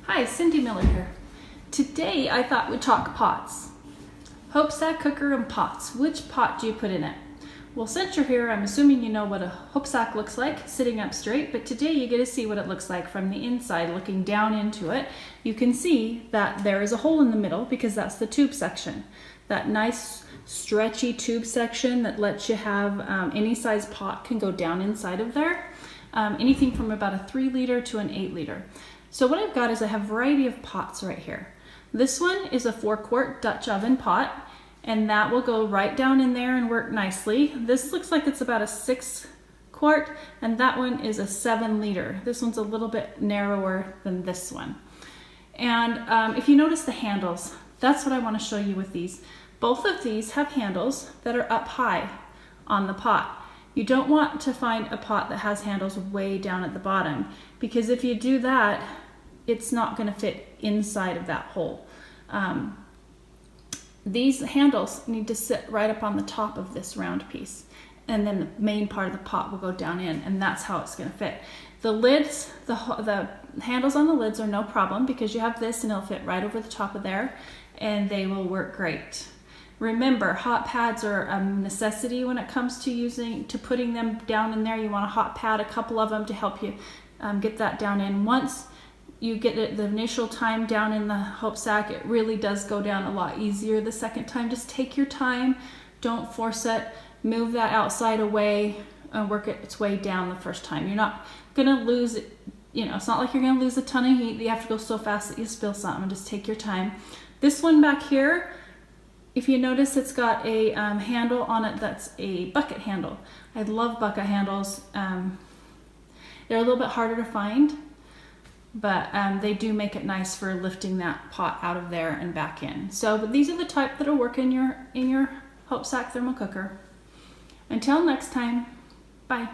Hi, Cindy Miller here. Today I thought we'd talk pots. HopeSaC cooker and pots. Which pot do you put in it? Well, since you're here, I'm assuming you know what a HopeSaC looks like sitting up straight, but today you get to see what it looks like from the inside, looking down into it. You can see that there is a hole in the middle because that's the tube section. That nice stretchy tube section that lets you have any size pot can go down inside of there. Anything from about a 3 liter to an 8 liter. So what I've got is I have a variety of pots right here. This one is a 4-quart Dutch oven pot, and that will go right down in there and work nicely. This looks like it's about a 6-quart, and that one is a 7 liter. This one's a little bit narrower than this one. And if you notice the handles, that's what I want to show you with these. Both of these have handles that are up high on the pot. You don't want to find a pot that has handles way down at the bottom, because if you do that, it's not going to fit inside of that hole. These handles need to sit right up on the top of this round piece, and then the main part of the pot will go down in, and that's how it's going to fit. The lids, the handles on the lids are no problem because you have this and it'll fit right over the top of there, and they will work great. Remember, hot pads are a necessity when it comes to putting them down in there. You want a hot pad, a couple of them, to help you get that down in. Once you get it the initial time down in the HopeSaC, it really does go down a lot easier the second time. Just take your time, don't force it, move that outside away and work its way down the first time. You're not gonna lose it, it's not like you're gonna lose a ton of heat. You have to go so fast that you spill something. Just take your time. This one back here, if you notice, it's got a handle on it that's a bucket handle. I love bucket handles. They're a little bit harder to find, but they do make it nice for lifting that pot out of there and back in. But these are the type that'll work in your HopeSaC thermal cooker. Until next time, bye.